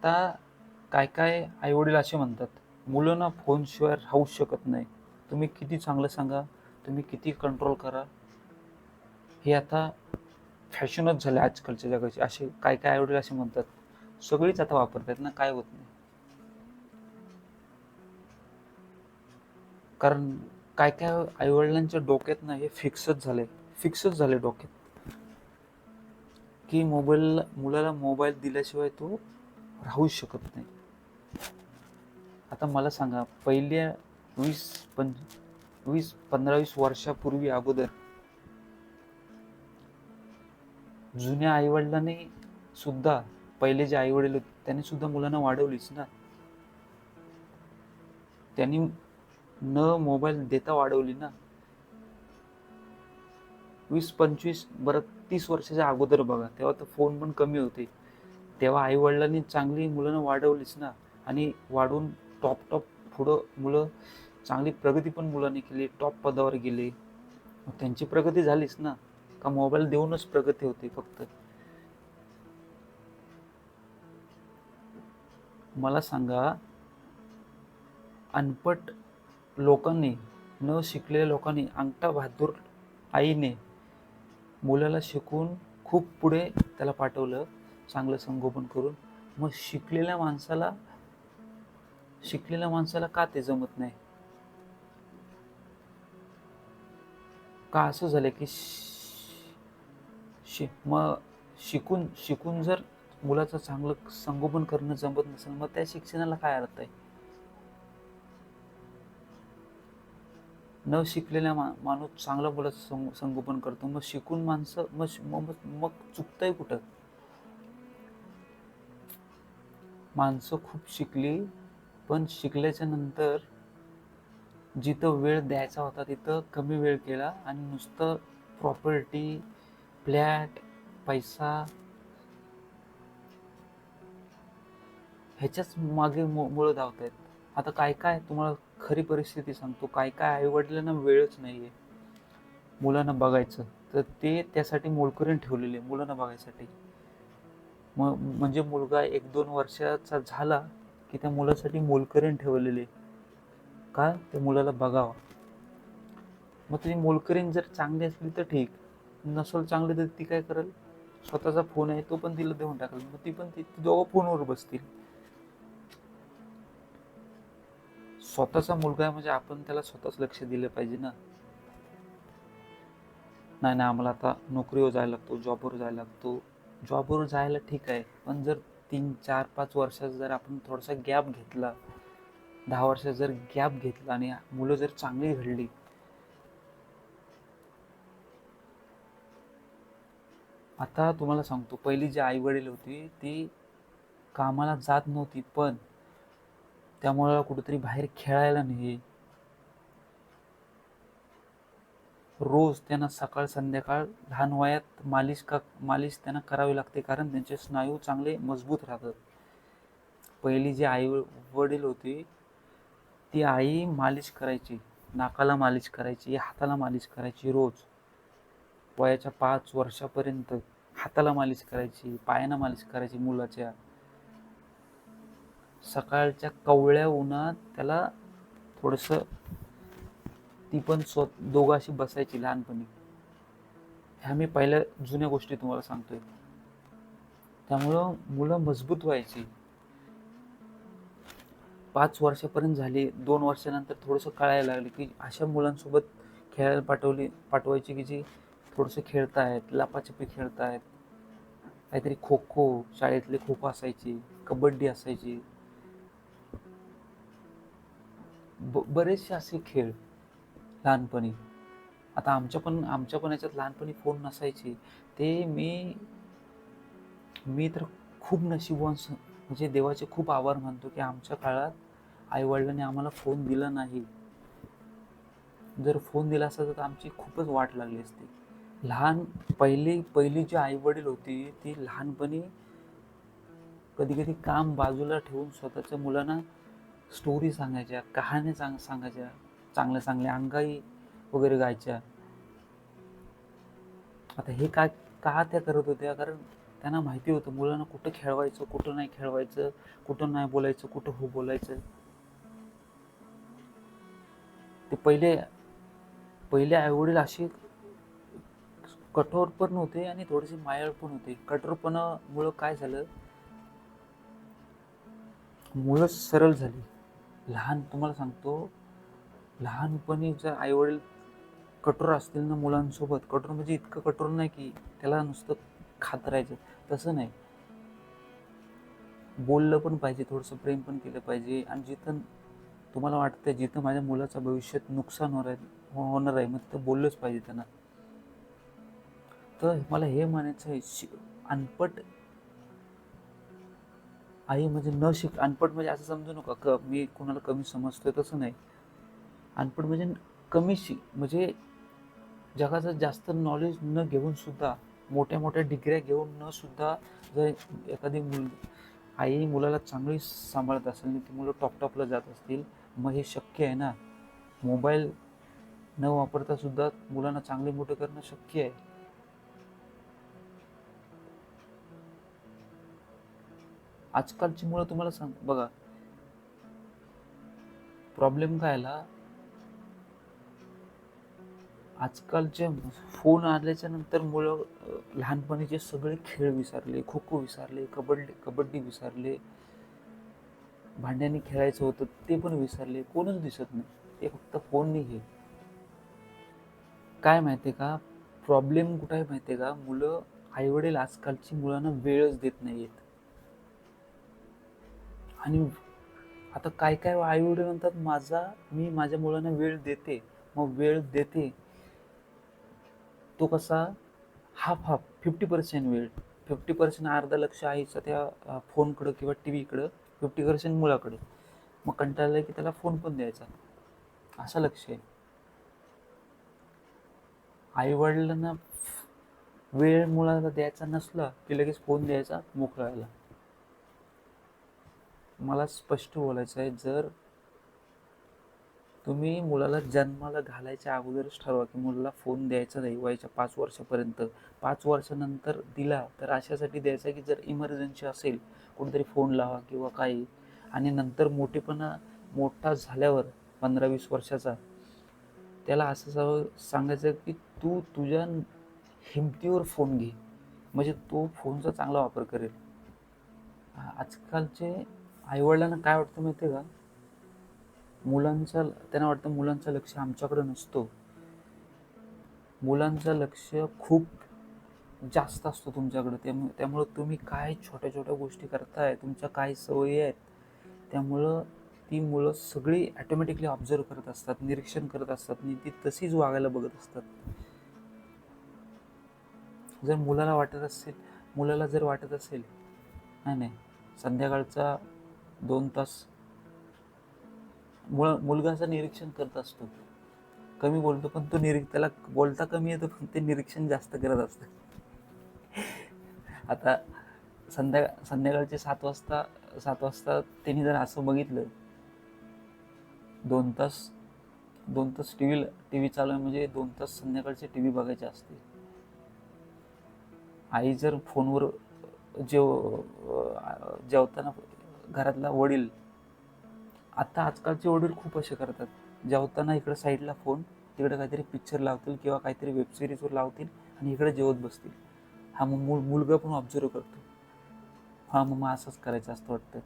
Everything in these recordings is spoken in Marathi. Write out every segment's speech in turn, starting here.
आता काय काय आईवडील असे म्हणतात, मुलं ना फोनशिवाय राहूच शकत नाही. तुम्ही किती चांगलं सांगा, तुम्ही किती कंट्रोल करा, हे आता फॅशनच झालं आजकालच्या जगाची. असे काय काय आईवडील असे म्हणतात. सगळीच आता वापरतात ना, काय होत नाही. कारण काय काय आईवडिलांच्या डोक्यात ना हे फिक्सच झाले डोक्यात, की मुलाला मोबाईल दिल्याशिवाय तो राहूच शकत नाही. आता मला सांगा, पहिल्या 15-20 वर्षापूर्वी अगोदर जुन्या आईवडिलांनी सुद्धा, पहिले जे आईवडील होते त्यांनी सुद्धा मुलांना वाढवलीच ना. त्यांनी न मोबाईल देता वाढवली ना. 20-25 बरं 30 वर्षाच्या अगोदर बघा, तेव्हा तर फोन पण कमी होते. तेव्हा आईवडिलांनी चांगली मुलांना वाढवलीच ना. आणि वाढवून टॉप पुढं मुलं चांगली प्रगती पण मुलांनी केली, टॉप पदावर गेले. मग त्यांची प्रगती झालीच ना. का मोबाईल देऊनच प्रगती होते फक्त? मला सांगा, अनपट लोकांनी, न शिकलेल्या लोकांनी, अंगठा बहादूर आईने मुलाला शिकून खूप पुढे त्याला पाठवलं, चांगलं संगोपन करून. मग शिकलेल्या माणसाला का ते जमत नाही? का असं झालं की मग शिकून जर मुलाचं चांगलं संगोपन करणं जमत नसेल, मग त्या शिक्षणाला काय अर्थ आहे? न शिकलेला माणूस चांगलं मुलाचं संगोपन करतो, मग शिकून माणसं मग चुकतंय कुठं? माणसं खूप शिकली, पण शिकल्याच्या नंतर जिथं वेळ द्यायचा होता तिथं कमी वेळ केला, आणि नुसतं प्रॉपर्टी, फ्लॅट, पैसा, ह्याच्याच मागे मुलं धावत आहेत. आता काय काय तुम्हाला खरी परिस्थिती सांगतो, काय काय आईवडिलांना वेळच नाहीये मुलांना बघायचं, तर ते त्यासाठी मोलकरीण ठेवलेले मुलांना बघायसाठी. म्हणजे मुलगा 1-2 वर्षाचा झाला की त्या मुलासाठी मोलकरीण ठेवलेले, का? त्या मुलाला बघावं. मग तुझी मोलकरीण जर चांगली असली तर ठीक, नसेल चांगली तर ती काय करेल? स्वतःचा फोन आहे तो पण तिला देऊन टाकेल. मग ती दोघं फोनवर बसतील. स्वतःचा मुलगा आहे म्हणजे आपण त्याला स्वतःच लक्ष दिलं पाहिजे ना. नाही आम्हाला आता नोकरीवर जायला लागतो, जॉबवर जायला लागतो. जॉबवर जायला ठीक आहे, पण जर 3-4-5 वर्षाचा जर आपण थोडासा गॅप घेतला, 10 वर्षाचा जर गॅप घेतला, आणि मुलं जर चांगली घडली. आता तुम्हाला सांगतो, पहिली जी आई वडील होती ती कामाला जात नव्हती, पण त्यामुळे कुठेतरी बाहेर खेळायला नाही, रोज त्यांना सकाळ संध्याकाळ लहान वयात मालिश त्यांना करावी लागते, कारण त्यांचे स्नायू चांगले मजबूत राहतात. पहिली जी आई वडील होती ती आई मालिश करायची, नाकाला मालिश करायची, हाताला मालिश करायची रोज. वयाच्या 5 वर्षापर्यंत हाताला मालिश करायची, पायांना मालिश करायची मुलाच्या. सकाळच्या कवळ्या उन्हात त्याला थोडंसं, ती पण दोघं अशी बसायची लहानपणी. ह्या मी पहिल्या जुन्या गोष्टी तुम्हाला सांगतोय. त्यामुळं मुलं मजबूत व्हायची. 5 वर्षापर्यंत झाली, 2 वर्षानंतर थोडंसं कळायला लागले की अशा मुलांसोबत खेळायला पाठवायची की जी थोडंसं खेळतायत, लपाछपी खेळतायत, काहीतरी खो खो, शाळेतले खो खो असायची, कबड्डी असायची, बरेचसे असे खेळ लहानपणी. आता आमच्या पण याच्यात लहानपणी फोन नसायचे. ते मी तर खूप नशीबवान, म्हणजे देवाचे खूप आभार मानतो की आमच्या काळात आईवडिलांनी आम्हाला फोन दिला नाही. जर फोन दिला असता तर आमची खूपच वाट लागली असती. पहिली जी आई वडील होती ती लहानपणी कधी कधी काम बाजूला ठेवून स्वतःच्या मुलांना स्टोरी सांगायच्या, कहाण्या सांगायच्या, चांगल्या अंगाई वगैरे गायच्या. आता हे का त्या करत होत्या? कारण त्यांना माहिती होतं मुलांना कुठं खेळवायचं, कुठं नाही खेळवायचं, कुठं नाही बोलायचं, कुठं हो बोलायचं. ते पहिले आईवडील असे कठोर पण होते आणि थोडेसे मायाळ पण होते. कठोरपणामुळं काय झालं, मुलं सरळ झाली. तुम्हाला सांगतो, लहानपणी जर आईवडील कठोर असतील ना मुलांसोबत, कठोर म्हणजे इतकं कठोर नाही की त्याला नुसतं खात राहायचं, तसं नाही. बोललं पण पाहिजे, थोडंसं प्रेम पण केलं पाहिजे. आणि जिथं तुम्हाला वाटतं जिथं माझ्या मुलाचं भविष्यात नुकसान होणार आहे, मग तिथं बोललंच पाहिजे त्यांना. तर मला हे म्हणायचं आहे, अनपट आई म्हणजे अनपट म्हणजे असं समजू नका मी कोणाला कमी समजतोय, तसं नाही. अनपट म्हणजे कमी म्हणजे जगाचं जास्त नॉलेज न घेऊन सुद्धा, मोठ्या मोठ्या डिग्र्या घेऊन न सुद्धा, जर एखादी आई मुलाला चांगली सांभाळत असेल, ती मुलं टॉपला जात असतील, मग हे शक्य आहे ना. मोबाईल न वापरता सुद्धा मुलांना चांगले मोठे करणं शक्य आहे. आजकालची मुलं तुम्हाला बघा प्रॉब्लेम काय आला, आजकालचे फोन आल्याच्या नंतर मुलं लहानपणीचे सगळे खेळ विसरले. खो खो विसरले, कबड्डी विसरले, भांड्याने खेळायचं होतं ते पण विसरले. कोणच दिसत नाही, ते फक्त फोन नाही घे. काय माहितीये का प्रॉब्लेम कुठे आहे माहितीये का, मुलं आईवडील आजकालची मुलांना वेळच देत नाहीयेत. आणि आता काय काय आईवडील म्हणतात, मी माझ्या मुलांना वेळ देते. मग वेळ देते तो कसा, हाफ 50% वेळ, 50% अर्धा लक्ष आईचं त्या फोनकडं किंवा टीव्हीकडं, 50% मुलाकडे. मग कंटाळलं की त्याला फोन पण द्यायचा, असं लक्ष आहे. आईवडिलांना वेळ मुलाला द्यायचा नसला की लगेच फोन द्यायचा मोकळायला. मला स्पष्ट बोलायचं आहे, जर तुम्ही मुलाला जन्माला घालायच्या अगोदरच ठरवा की मुलाला फोन द्यायचा नाही वयाच्या 5 वर्षापर्यंत. 5 वर्षानंतर दिला तर अशासाठी द्यायचा की जर इमर्जन्सी असेल, कुठेतरी फोन लावा किंवा काही. आणि नंतर मोठा झाल्यावर 15-20 वर्षाचा, त्याला असं सांगायचं की तू तुझ्या हिमतीवर फोन घे, म्हणजे तो फोनचा चांगला वापर करेल. आजकालचे आईवडिलांना काय वाटतं माहिती आहे का, त्यांना वाटतं मुलांचं लक्ष आमच्याकडे नसतो. मुलांचं लक्ष खूप जास्त असतो तुमच्याकडे. त्यामुळं तुम्ही काय छोट्या छोट्या गोष्टी करताय, तुमच्या काय सवयी आहेत, त्यामुळं ती मुलं सगळी ॲटोमॅटिकली ऑब्झर्व करत असतात, निरीक्षण करत असतात आणि ती तशीच वागायला बघत असतात. जर मुलाला जर वाटत असेल नाही संध्याकाळचा 2 तास मुलगा असं निरीक्षण करत असतो, कमी बोलतो पण तो त्याला बोलता कमी येतो पण ते निरीक्षण जास्त करत असतं. आता संध्याकाळचे 7 वाजता त्यांनी जर असं बघितलं, 2 तास टीव्ही चालू आहे म्हणजे 2 तास संध्याकाळची टीव्ही बघायची असते. आई जर फोनवर जेवताना घरातला वडील, आता आजकालचे वडील खूप असे करतात, जेवताना इकडे साईडला फोन, तिकडे काहीतरी पिक्चर लावतील किंवा काहीतरी वेबसिरीजवर लावतील आणि इकडे जेवत बसतील. हा मग मुलगा पण ऑब्झर्व करतो, हा मग असंच करायचं असतं वाटतं.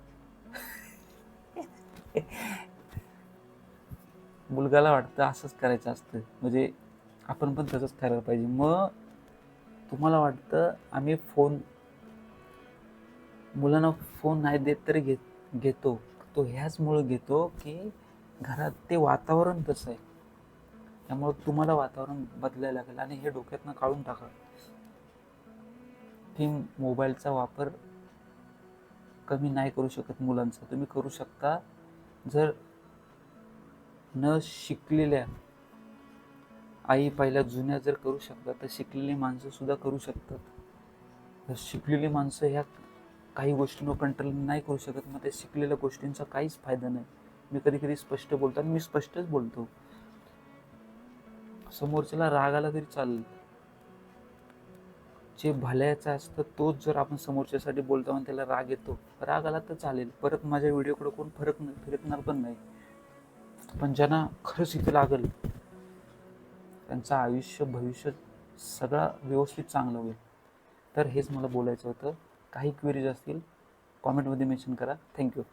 मुलगाला वाटतं असंच करायचं असतं, म्हणजे आपण पण तसंच करायला पाहिजे. मग तुम्हाला वाटतं आम्ही मुलांना फोन नाही देत तरी घेतो, तो ह्याचमुळं घेतो की घरात ते वातावरण तसं आहे. त्यामुळं तुम्हाला वातावरण बदलायला लागेल आणि हे डोक्यातनं काढून टाका की मोबाईलचा वापर कमी नाही करू शकत मुलांचा. तुम्ही करू शकता, जर न शिकलेल्या आई पहिल्या जुन्या जर करू शकतात तर शिकलेली माणसं सुद्धा करू शकतात. तर शिकलेली माणसं ह्या काही गोष्टींवर कंट्रोल नाही करू शकत, मग त्या शिकलेल्या गोष्टींचा काहीच फायदा नाही. मी कधी स्पष्ट बोलतो आणि मी स्पष्टच बोलतो. समोरच्याला राग आला तरी चालेल, जे भल्याचं असतं तोच जर आपण समोरच्यासाठी बोलतो आणि त्याला राग येतो, राग आला तर चालेल, परत माझ्या व्हिडिओकडे कोण फिरकणार पण नाही. पण ज्यांना खरंच इथे लागेल त्यांचं आयुष्य भविष्य सगळं व्यवस्थित चांगलं होईल. तर हेच मला बोलायचं होतं. काही क्वेरीज असतील कॉमेंटमध्ये मेन्शन करा. थँक्यू.